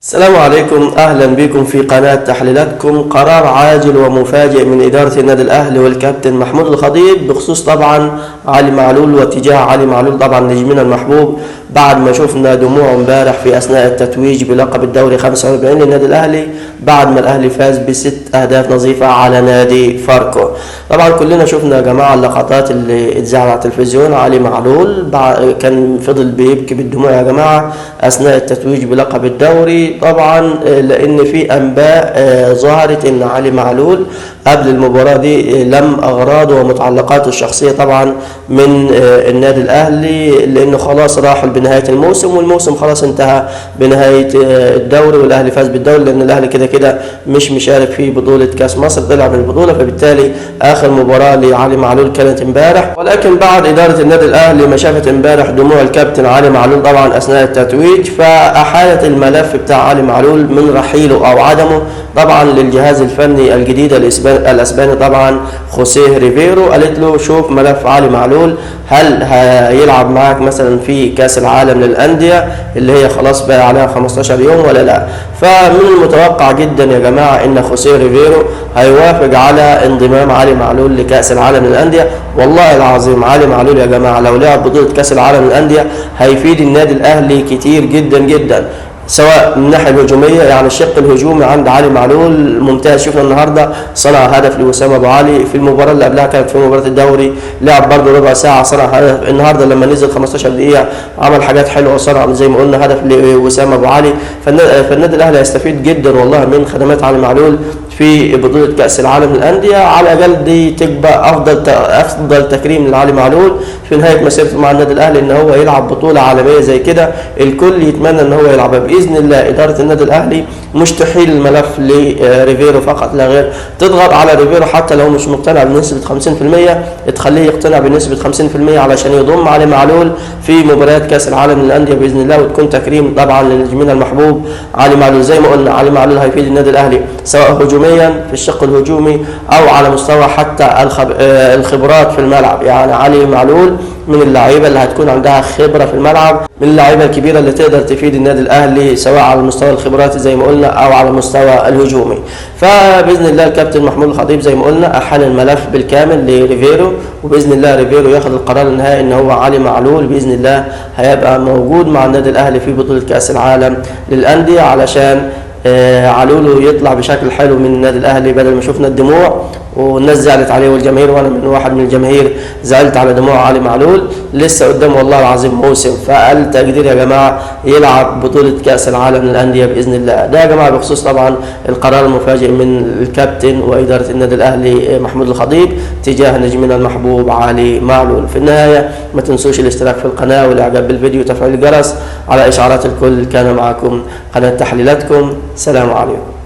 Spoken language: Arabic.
السلام عليكم، أهلا بكم في قناة تحليلاتكم. قرار عاجل ومفاجئ من إدارة النادي الأهلي والكابتن محمود الخطيب بخصوص طبعا علي معلول واتجاه علي معلول طبعا نجمنا المحبوب، بعد ما شفنا دموعه امبارح في أثناء التتويج بلقب الدوري 45 للنادي الأهلي بعد ما الأهلي فاز ب6 أهداف نظيفة على نادي فاركو. طبعا كلنا شفنا يا جماعة اللقطات اللي اتذاعت على التلفزيون. علي معلول كان فضل بيبكي بالدموع يا جماعة أثناء التتويج بلقب الدوري، طبعا لان في انباء ظهرت ان علي معلول قبل المباراه دي لم اغراضه ومتعلقاته الشخصيه طبعا من النادي الاهلي، لانه خلاص راحوا بنهايه الموسم، والموسم خلاص انتهى بنهايه الدوري، والاهلي فاز بالدوري لان الاهلي كده كده مش مشارك في بطوله كاس مصر، طلع من البطوله، فبالتالي اخر مباراه لعلي معلول كانت امبارح. ولكن بعد اداره النادي الاهلي ما شافت امبارح دموع الكابتن علي معلول طبعا اثناء التتويج، فاحالت الملف بتاع علي معلول من رحيله او عدمه طبعا للجهاز الفني الجديد الاسباني طبعا خوسيه ريفيرو. قالت له شوف ملف علي معلول، هل هيلعب معاك مثلا في كاس العالم للانديه اللي هي خلاص بقى عليها 15 يوم ولا لا؟ فمن المتوقع جدا يا جماعه ان خوسيه ريفيرو هيوافق على انضمام علي معلول لكاس العالم للانديه. والله العظيم علي معلول يا جماعه لو لعب بطوله كاس العالم للانديه هيفيد النادي الاهلي كتير جدا جدا، سواء من الناحيه الهجوميه، يعني الشق الهجومي عند علي معلول ممتاز. شفنا النهارده صنع هدف لوسام ابو علي، في المباراه اللي قبلها كانت في مباراه الدوري لعب برضه ربع ساعه صنع هدف، النهارده لما نزل 15 دقيقه عمل حاجات حلوه وصنع زي ما قلنا هدف لوسام ابو علي. فالنادي الاهلي هيستفيد جدا والله من خدمات علي معلول في بطولة كأس العالم للأندية، على الأقل دي تبقى أفضل تكريم لعلي معلول في نهاية مسيرته مع النادي الأهلي، إن هو يلعب بطولة عالمية زي كده الكل يتمنى إن هو يلعبها بإذن الله. إدارة النادي الأهلي مش تحيل الملف لريفيرو فقط لا غير، تضغط على ريفيرو حتى لو مش مقتنع بنسبة 50% تخليه يقتنع بنسبة 50% علشان يضم علي معلول في مباريات كأس العالم للأندية بإذن الله، وتكون تكريم طبعا لنجمنا المحبوب علي معلول. زي ما قلنا علي معلول هيفيد النادي الأهلي سواء هجوميا في الشق الهجومي او على مستوى حتى الخبرات في الملعب، يعني علي معلول من اللعيبه اللي هتكون عندها خبره في الملعب، من اللعيبه الكبيره اللي تقدر تفيد النادي الاهلي سواء على مستوى الخبرات زي ما قلنا او على المستوى الهجومي. فباذن الله الكابتن محمود الخطيب زي ما قلنا احال الملف بالكامل لريفيرو، وباذن الله ريفيرو ياخذ القرار النهائي ان هو علي معلول باذن الله هيبقى موجود مع النادي الاهلي في بطوله كاس العالم للانديه، علشان علولو يطلع بشكل حلو من النادي الاهلي بدل ما شفنا الدموع والناس زعلت عليه والجماهير، وانا من واحد من الجماهير زعلت على دموع علي معلول. لسه قدام والله العظيم موسم، فقال تقدير يا جماعه يلعب بطوله كاس العالم للانديه باذن الله. ده يا جماعه بخصوص طبعا القرار المفاجئ من الكابتن واداره النادي الاهلي محمود الخطيب تجاه نجمنا المحبوب علي معلول. في النهايه ما تنسوش الاشتراك في القناه والاعجاب بالفيديو وتفعيل الجرس على اشعارات الكل. كان معكم قناه تحليلاتكم، سلام عليكم.